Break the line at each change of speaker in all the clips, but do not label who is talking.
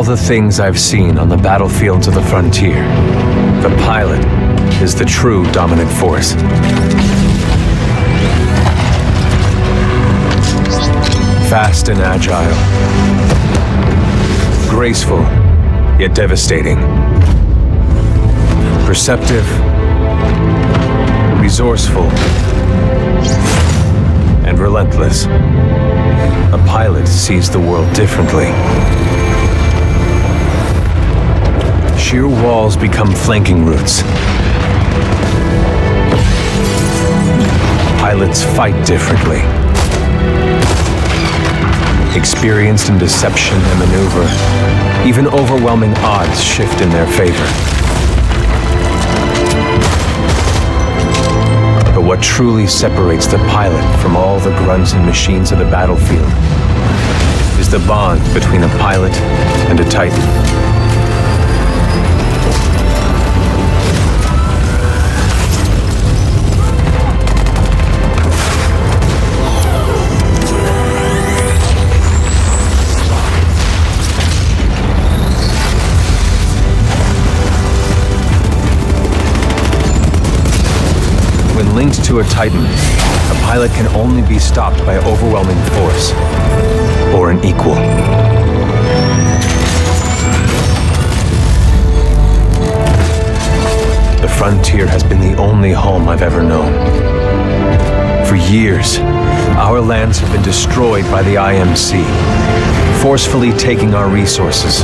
all the things I've seen on the battlefields of the frontier, the pilot is the true dominant force. Fast and agile. Graceful, yet devastating. Perceptive, resourceful, and relentless. A pilot sees the world differently. Sheer walls become flanking routes. Pilots fight differently. Experienced in deception and maneuver, even overwhelming odds shift in their favor. But what truly separates the pilot from all the grunts and machines of the battlefield is the bond between a pilot and a Titan. When linked to a Titan, a pilot can only be stopped by overwhelming force, or an equal. The frontier has been the only home I've ever known. For years, our lands have been destroyed by the IMC, forcefully taking our resources,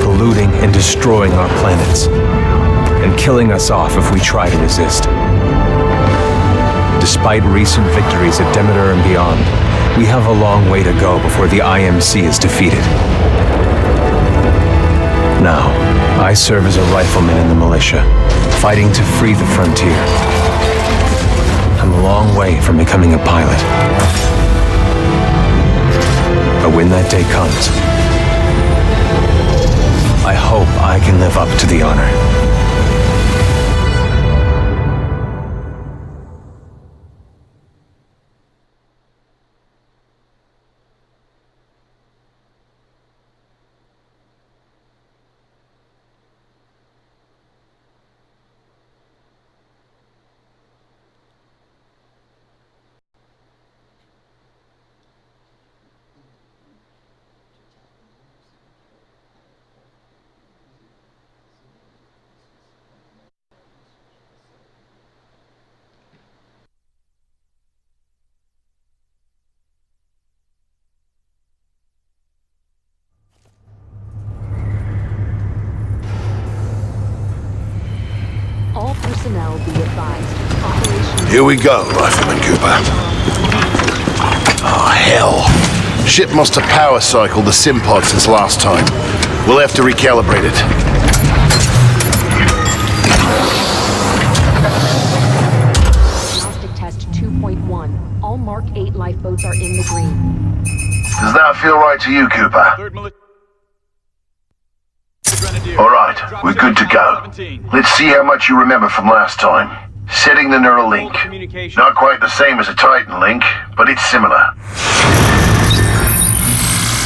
polluting and destroying our planets, and killing us off if we try to resist. Despite recent victories at Demeter and beyond, we have a long way to go before the IMC is defeated. Now, I serve as a rifleman in the militia, fighting to free the frontier. I'm a long way from becoming a pilot. But when that day comes, I hope I can live up to the honor.
All personnel be advised. Operation...
Here we go, Rifleman Cooper. Oh, hell. Ship must have power cycled the sim pod since last time. We'll have to recalibrate it.
Diagnostic test 2.1. All Mark 8 lifeboats are in the green.
Does that feel right to you, Cooper? All right, we're good to go. Let's see how much you remember from last time. Setting the neural link. Not quite the same as a Titan link, but it's similar.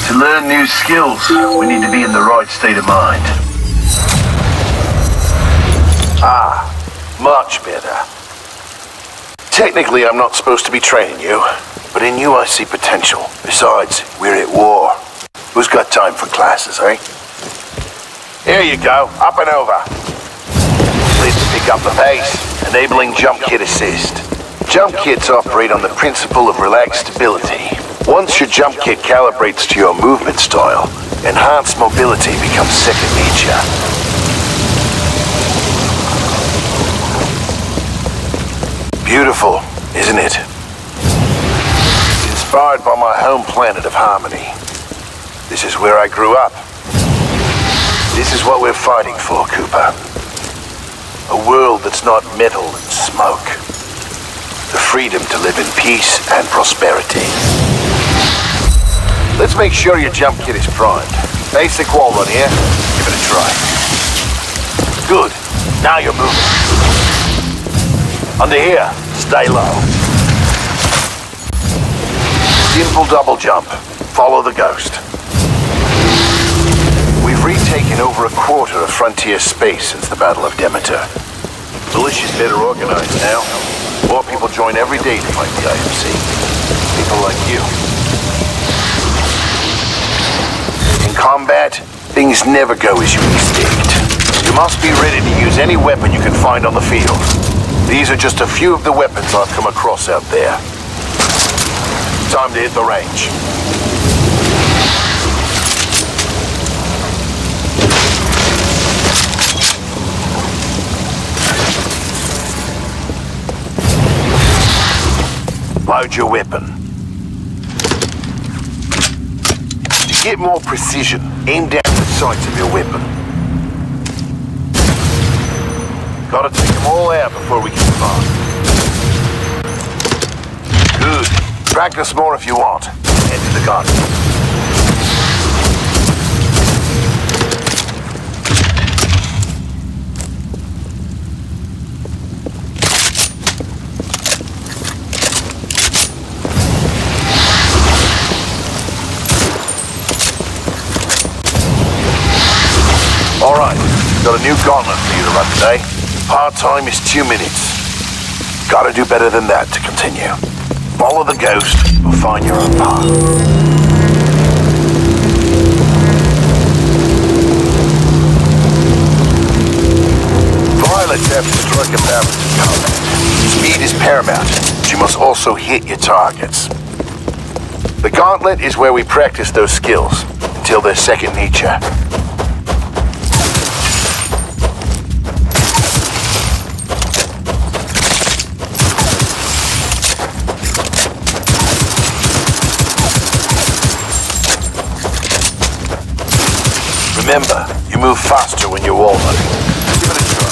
To learn new skills, we need to be in the right state of mind. Ah, much better. Technically, I'm not supposed to be training you, but in you I see potential. Besides, we're at war. Who's got time for classes, eh? Here you go, up and over. Let's pick up the pace, enabling jump kit assist. Jump kits operate on the principle of relaxed stability. Once your jump kit calibrates to your movement style, enhanced mobility becomes second nature. Beautiful, isn't it? Inspired by my home planet of Harmony. This is where I grew up. This is what we're fighting for, Cooper. A world that's not metal and smoke. The freedom to live in peace and prosperity. Let's make sure your jump kit is primed. Basic wall run here. Give it a try. Good. Now you're moving. Under here. Stay low. Simple double jump. Follow the ghost. We've retaken over a quarter of frontier space since the Battle of Demeter. Militia's better organized now. More people join every day to fight the IMC. People like you. In combat, things never go as you expect. You must be ready to use any weapon you can find on the field. These are just a few of the weapons I've come across out there. Time to hit the range. Load your weapon. To get more precision, aim down the sights of your weapon. Gotta take them all out before we can start. Good. Practice more if you want. Head to the gun. All right, got a new gauntlet for you to run today. Hard time is 2 minutes. Gotta do better than that to continue. Follow the ghost, or find your own path. Pilots have strict balance in combat. Speed is paramount, but you must also hit your targets. The gauntlet is where we practice those skills, until they're second nature. Remember, you move faster when you're wall running. Give it a try.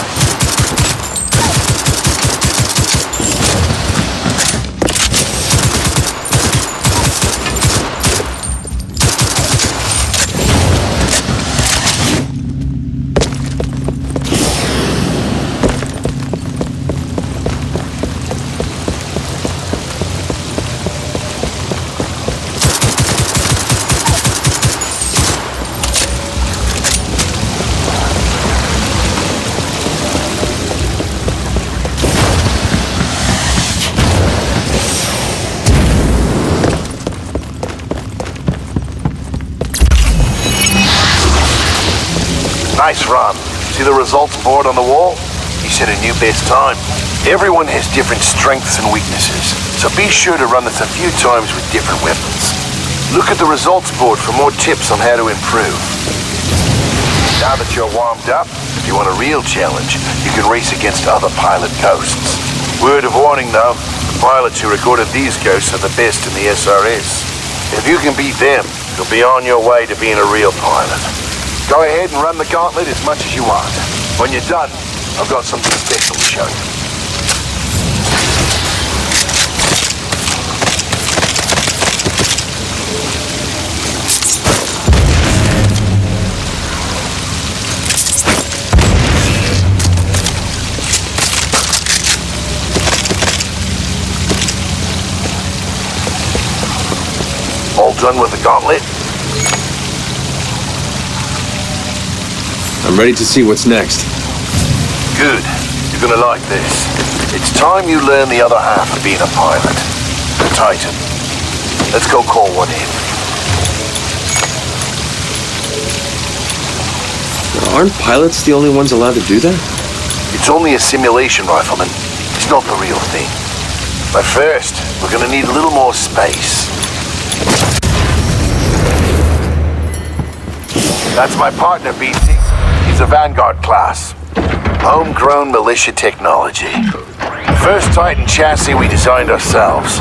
Nice run. See the results board on the wall? You set a new best time. Everyone has different strengths and weaknesses, so be sure to run this a few times with different weapons. Look at the results board for more tips on how to improve. Now that you're warmed up, if you want a real challenge, you can race against other pilot ghosts. Word of warning though, the pilots who recorded these ghosts are the best in the SRS. If you can beat them, you'll be on your way to being a real pilot. Go ahead and run the gauntlet as much as you want. When you're done, I've got something special to show you. All done with the gauntlet?
I'm ready to see what's next.
Good. You're gonna like this. It's time you learn the other half of being a pilot. The Titan. Let's go call one in.
Aren't pilots the only ones allowed to do that?
It's only a simulation, Rifleman. It's not the real thing. But first, we're gonna need a little more space. That's my partner, BC. He's a Vanguard class. Homegrown militia technology. The first Titan chassis we designed ourselves.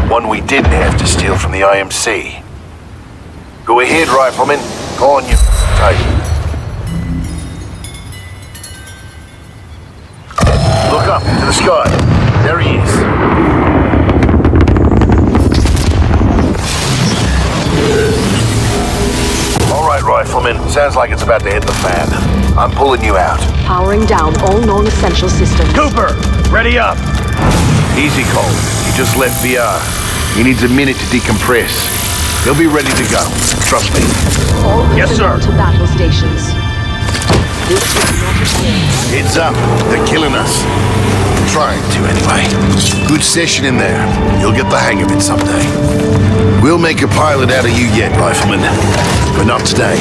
One we didn't have to steal from the IMC. Go ahead, Rifleman. Go on, you Titan. Look up to the sky. There he is. Rifleman, sounds like it's about to hit the fan. I'm pulling you out.
Powering down all non-essential systems.
Cooper, ready up. Easy, Cole. He just left VR. He needs a minute to decompress. They'll be ready to go. Trust me.
All
Yes, sir.
to battle stations. This is not a game.
Heads up. They're killing us. Trying to, anyway. Good session in there. You'll get the hang of it someday. We'll make a pilot out of you yet, Rifleman. But not today.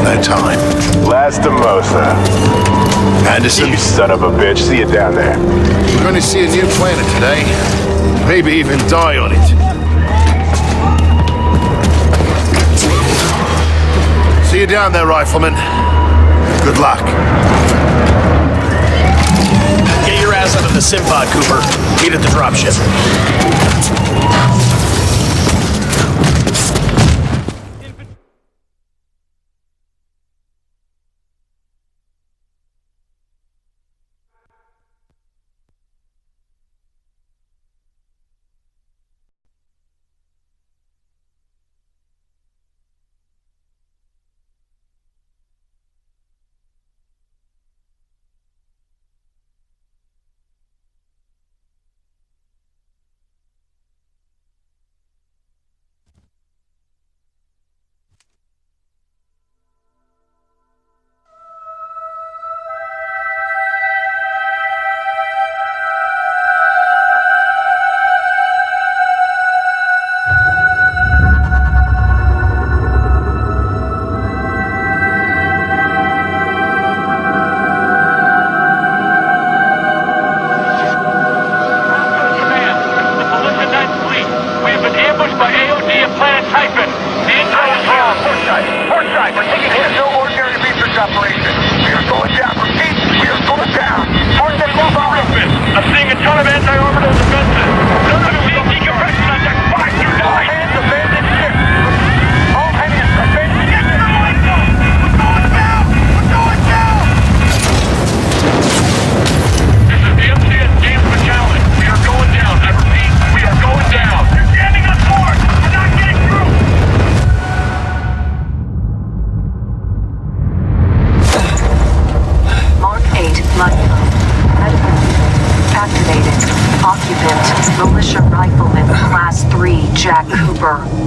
No time.
Lastimosa.
Anderson,
You son of a bitch. See you down there.
we're going to see a new planet today. Maybe even die on it. See you down there, Rifleman. Good luck.
Get your ass out of the Simpod, Cooper. Meet at the dropship.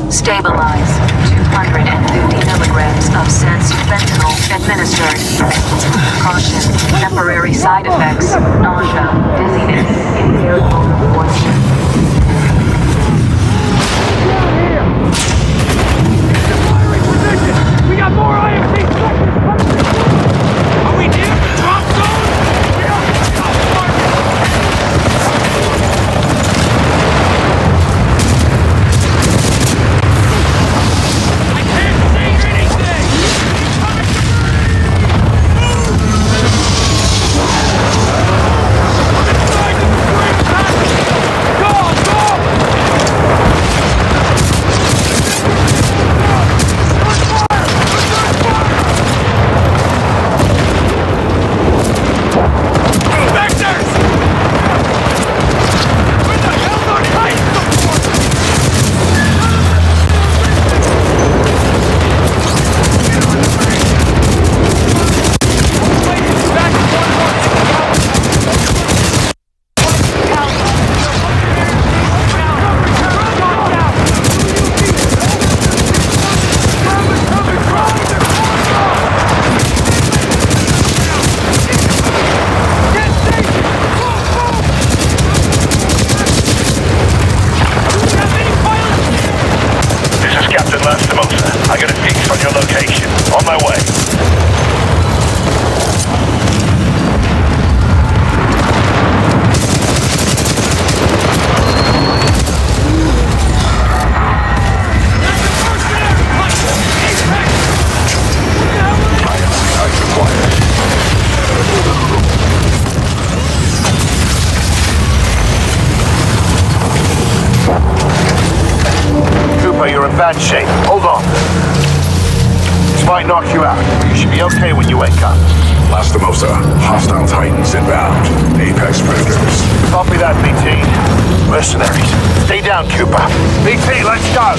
Stabilize. 250 milligrams of sense fentanyl administered. Caution. Temporary side effects. Nausea, dizziness, impaired motor function.
We got more IMC sectors coming! Are we near the drop zone? I can't see anything! Inside the frame package! Go! Inspectors! Where the hell's our Titan?
This is Captain Lastimosa. I got a fix on your location. On my way. Cooper, you're in bad shape. Hold on. This might knock you out, but you should be okay when you wake up.
Lastimosa. Hostile Titans inbound. Apex Predators.
Copy that, BT. Mercenaries. Stay down, Cooper. BT, let's go.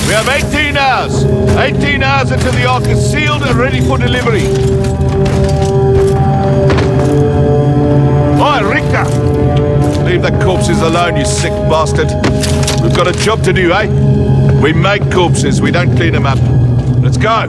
We have 18 hours. 18 hours until the Ark is sealed and ready for delivery. Oi, Richter! Leave the corpses alone, you sick bastard. We've got a job to do, eh? We make corpses, we don't clean them up. Let's go!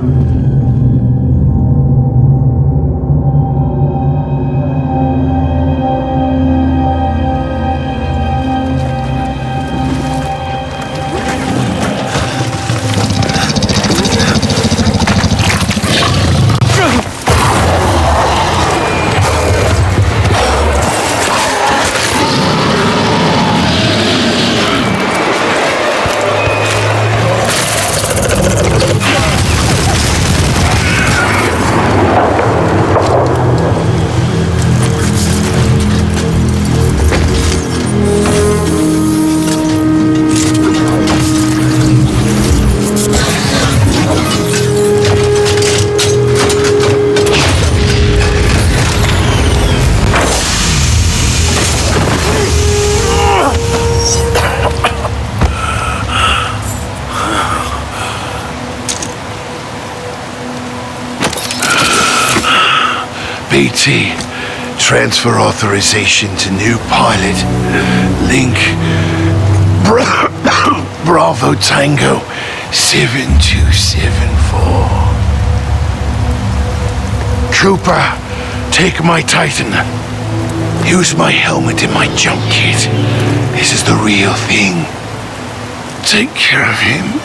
BT, transfer authorization to new pilot. Link, Bravo Tango 7274. Cooper, take my Titan. Use my helmet and my jump kit. This is the real thing. Take care of him.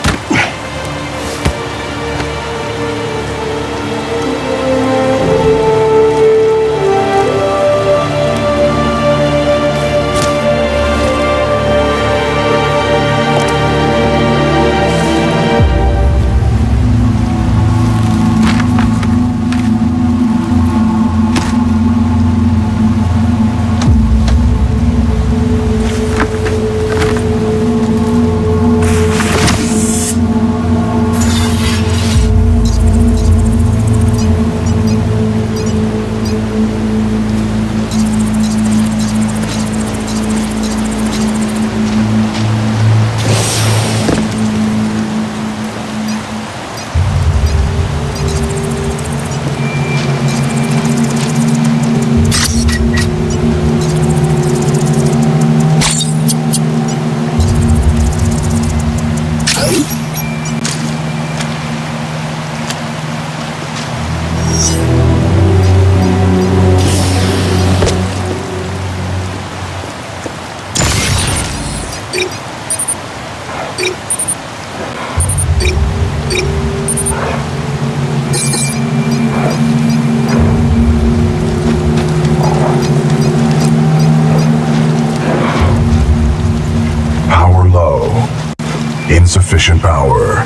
Insufficient power.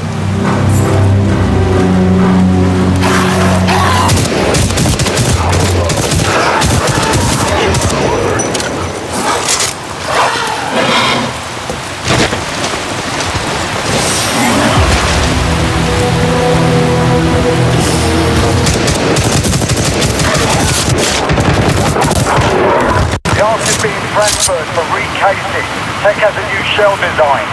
The Ark is being transferred for recasing. Tech has a new shell design.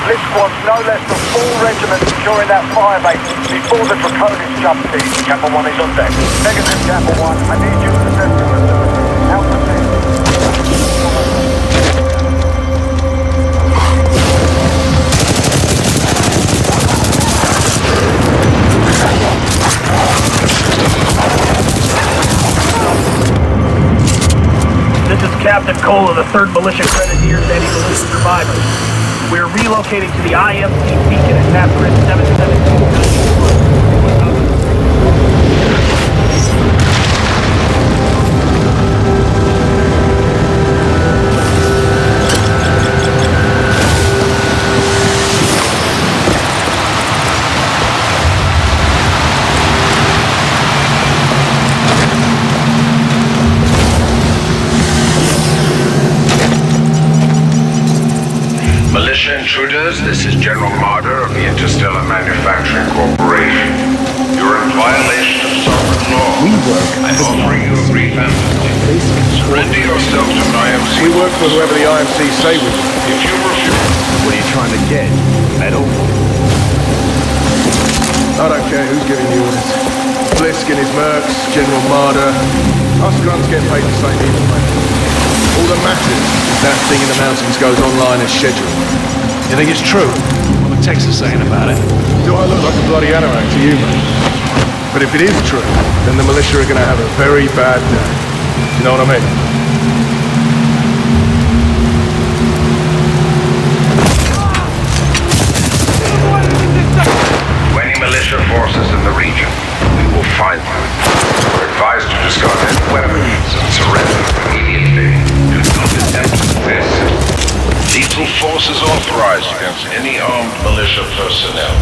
Blitz wants no less than 4 regiments securing that firebase before the Draconis jump in. Kappa 1 is on deck. Negative, Kappa 1. I need you to assess the facility. Out the team.
This is Captain Cole of the 3rd Militia Grenadiers Anti-Militia Survivors. We're relocating to the IMC beacon at Catherine 772.
Militia intruders, this is General Marder of the Interstellar Manufacturing Corporation. You're in violation of sovereign law. We work. I'm offering you a brief amnesty. Surrender yourself to an IMC.
We work for whoever the IMC say we do.
If you refuse...
What are you trying to get? Medal?
care who's giving the orders. Blisk and his mercs, General Marder. Us grunts get paid the same either way. All that matters is that thing in the mountains goes online as scheduled.
You think it's true? What the text is saying about it?
Do I look like a bloody anorak to you, mate? But if it is true, then the militia are gonna have a very bad day. You know what I mean?
Any militia forces in the region, we will find them. We're advised to discard any weapons and surrender immediately. Do not attempt this. Lethal force is authorized against any armed militia personnel.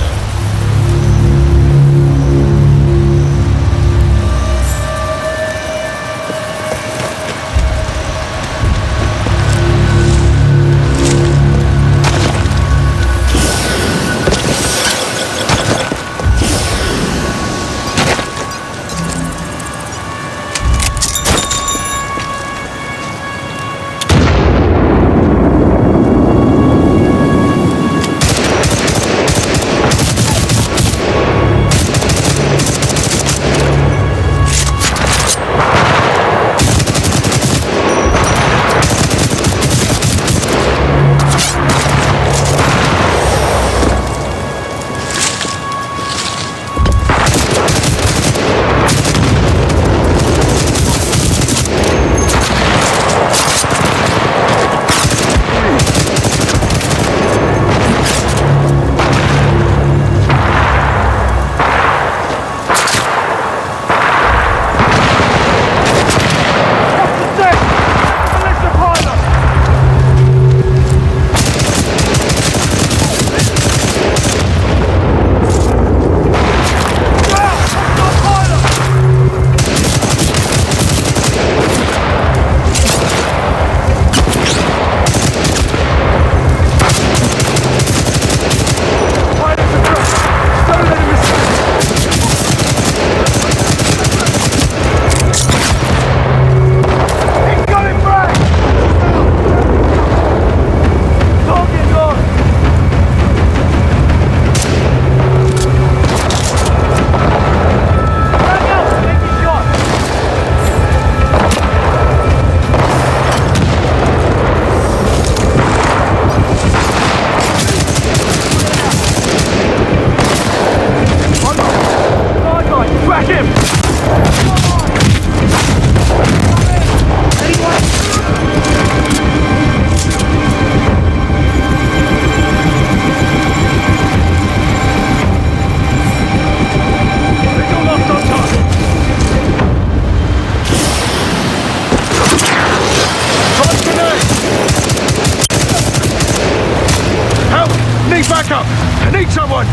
Backup! I need someone!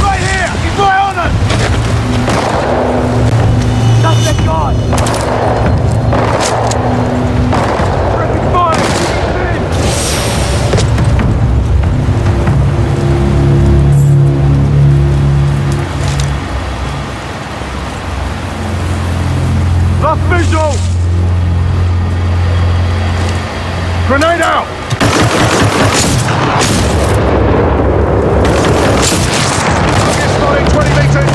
Right here! He's right on us! That's the guy! Friggin' fire! Lost visual! Grenade out! Target spotted, 20 meters!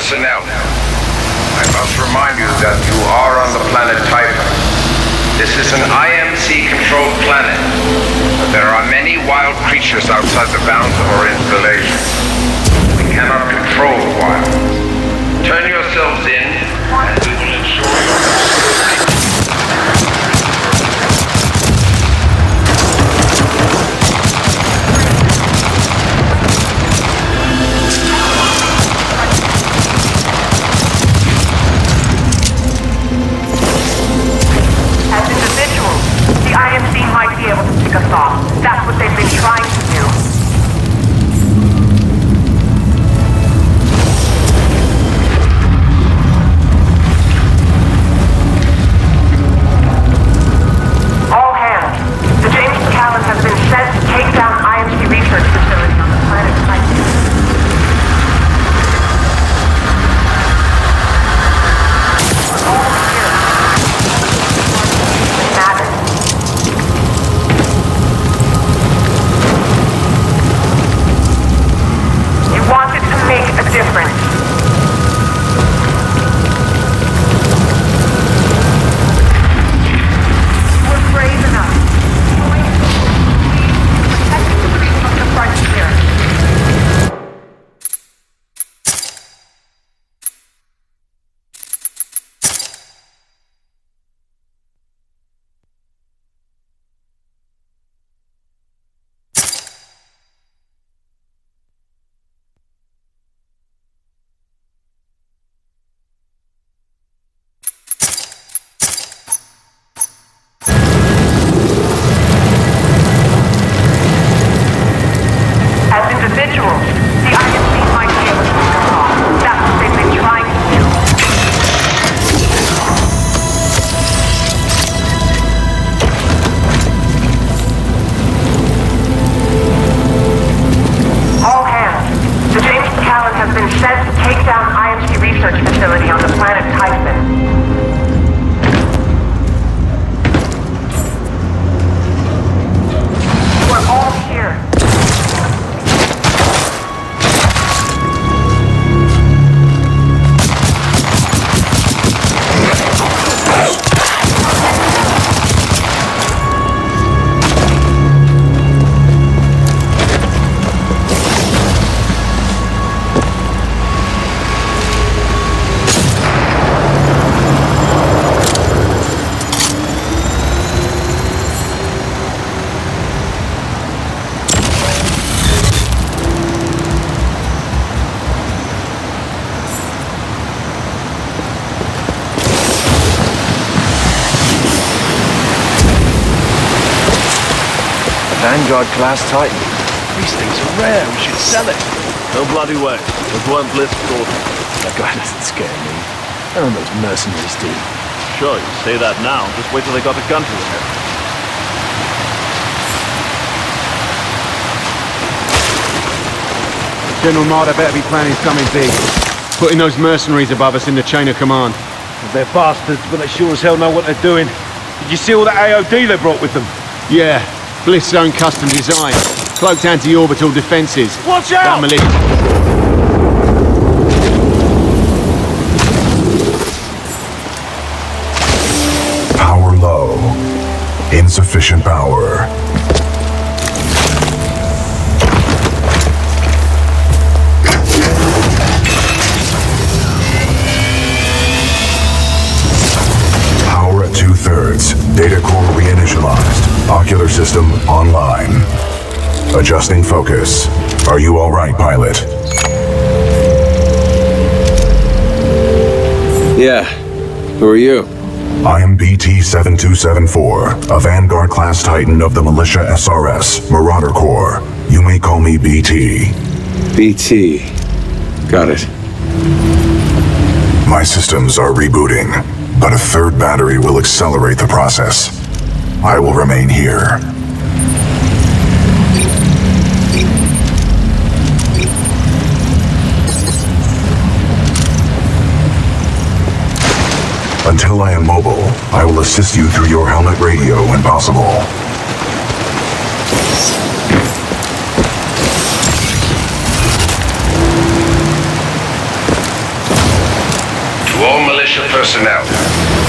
personnel. I must remind you that you are on the planet Titan. This is an IMC-controlled planet, but there are many wild creatures outside the bounds of our installation. We cannot control the wild. Turn yourselves in, and we will ensure your security.
Might be able to pick us off. That's what they've been trying to do.
Vanguard-class Titan.
These things are rare. We should sell it.
No bloody way. Those weren't Blisk's orders.
That guy doesn't scare me. None of those mercenaries do.
Sure, you say that now. Just wait till they got a gun to their head.
General Marder better be planning something big. Putting those mercenaries above us in the chain of command.
They're bastards, but they sure as hell know what they're doing. Did you see all that AOD they brought with them?
Yeah, Blisk's own custom design. Cloaked anti-orbital defenses.
Watch out!
That militia.
Power low. Insufficient power. Power at 2/3. Data core reinitialized. Ocular system online. Adjusting focus. Are you all right, pilot?
Yeah. Who are you?
I am BT-7274, a Vanguard-class Titan of the Militia SRS, Marauder Corps. You may call me BT.
BT. Got it.
My systems are rebooting, but a third battery will accelerate the process. I will remain here. Until I am mobile, I will assist you through your helmet radio when possible.
To all militia personnel,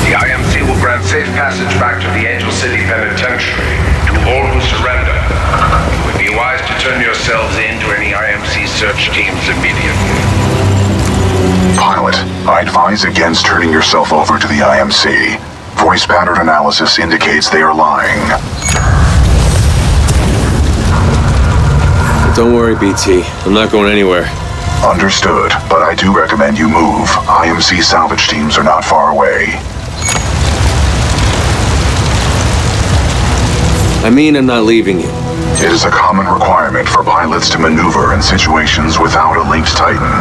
the IMC will grant safe passage back to the Angel City Penitentiary to all who surrender. It would be wise to turn yourselves in to any IMC search teams immediately.
Pilot, I advise against turning yourself over to the IMC. Voice pattern analysis indicates they are lying.
Don't worry, BT. I'm not going anywhere.
Understood, but I do recommend you move. IMC salvage teams are not far away.
I mean, I'm not leaving you.
It is a common requirement for pilots to maneuver in situations without a linked Titan.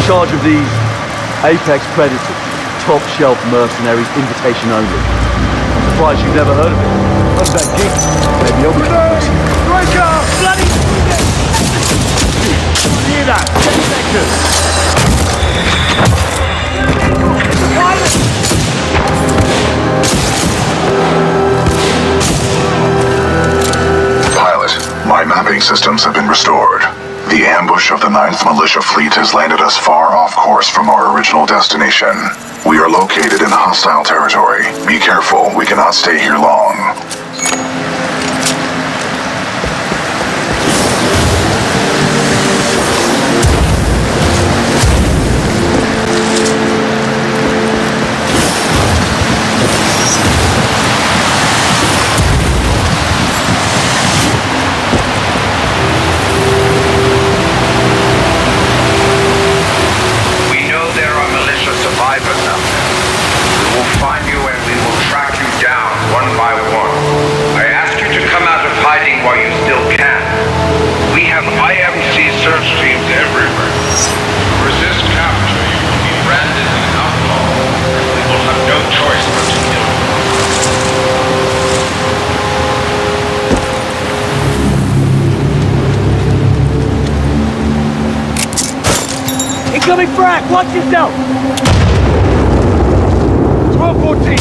Charge of these Apex Predators, top shelf mercenaries, invitation only. I'm surprised you've never heard of it. What's that gig? Maybe I'll be Breaker! Bloody hear that?
10 seconds. Pilot, my mapping systems have been restored. The ambush of the 9th Militia Fleet has landed us far off course from our original destination. We are located in hostile territory. Be careful, we cannot stay here long.
Incoming frag! Watch yourself! 12-14!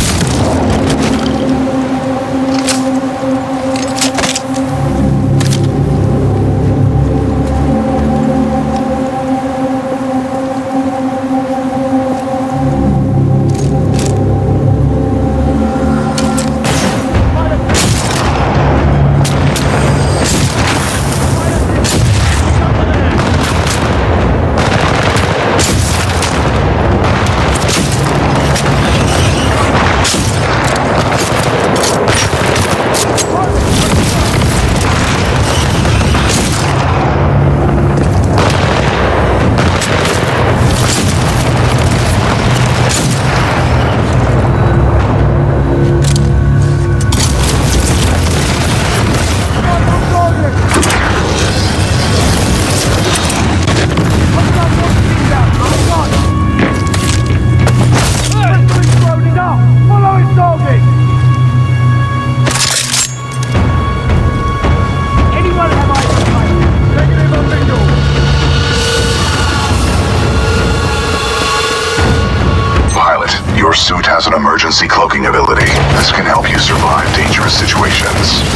has an emergency cloaking ability. This can help you survive dangerous situations.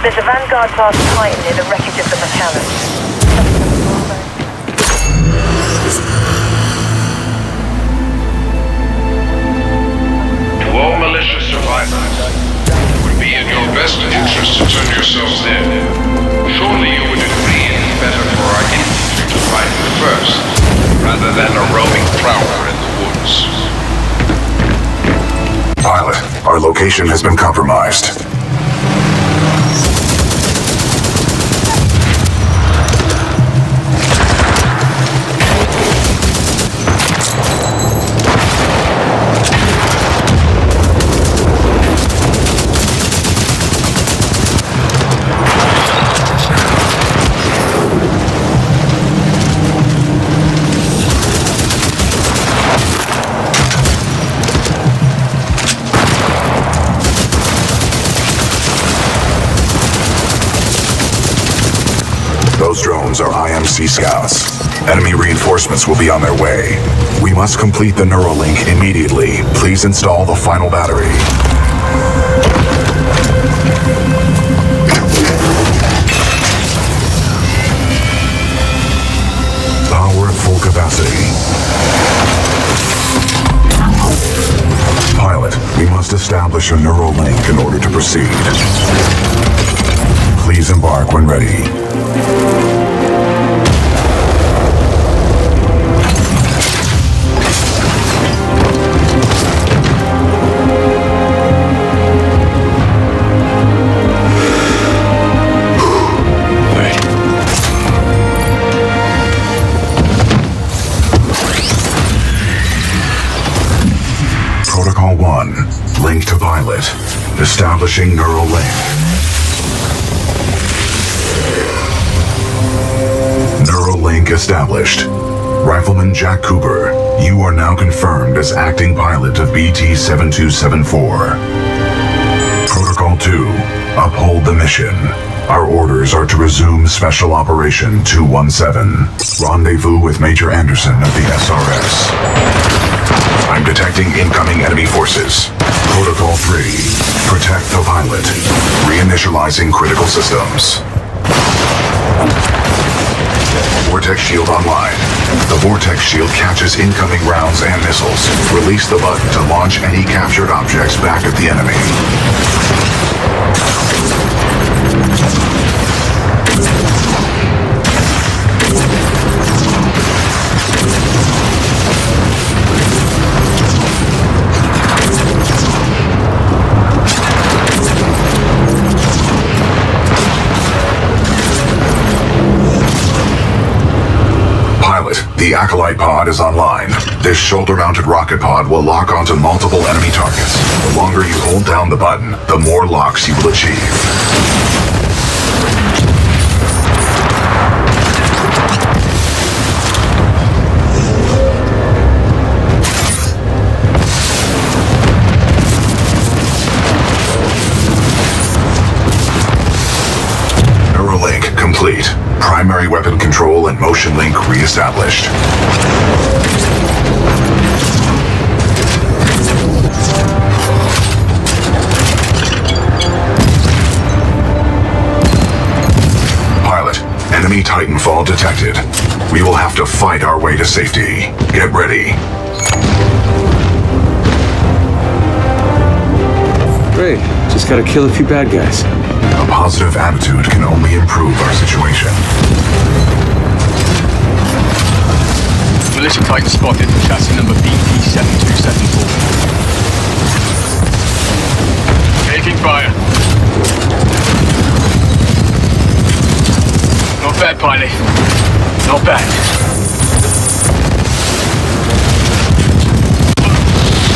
There's a Vanguard-class Titan near the wreckage of the Macallan.
To all malicious survivors, it would be in your best interest to turn yourselves in. Surely you would agree it is better for our infantry to fight first, rather than a roaming prowler in the woods.
Pilot, our location has been compromised. Those drones are IMC scouts. Enemy reinforcements will be on their way. We must complete the Neuralink immediately. Please install the final battery. Power at full capacity. establish a neural link in order to proceed. Please embark when ready. Protocol 1, link to pilot. Establishing neural link. Neural link established. Rifleman Jack Cooper, you are now confirmed as acting pilot of BT-7274. Protocol 2, uphold the mission. Our orders are to resume Special Operation 217. Rendezvous with Major Anderson of the SRS. I'm detecting incoming enemy forces. Protocol 3, protect the pilot. Reinitializing critical systems. Vortex shield online. The vortex shield catches incoming rounds and missiles. Release the button to launch any captured objects back at the enemy. The Acolyte pod is online. This shoulder-mounted rocket pod will lock onto multiple enemy targets. The longer you hold down the button, the more locks you will achieve. Neuralink complete. Primary weapon control and motion link re-established. Pilot, enemy Titanfall detected. We will have to fight our way to safety. Get ready.
Great. Just gotta kill a few bad guys.
A positive attitude can only improve our situation.
Militia Titan spotted, chassis number BT-7274. Taking fire. Not bad, pilot. Not bad.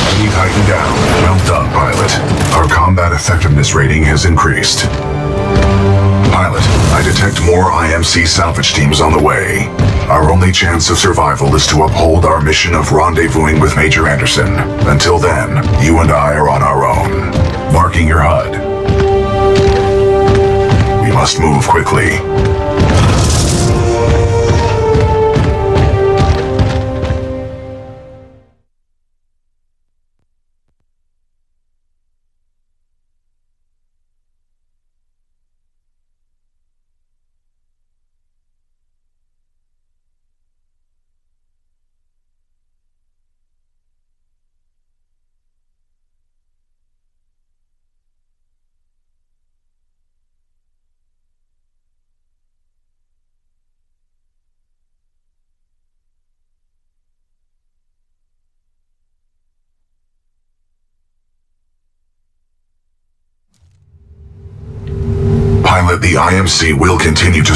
Enemy Titan down. Well done, pilot. Our combat effectiveness rating has increased. Pilot, I detect more IMC salvage teams on the way. Our only chance of survival is to uphold our mission of rendezvousing with Major Anderson. Until then, you and I are on our own. Marking your HUD. We must move quickly. Pilot, the IMC will continue to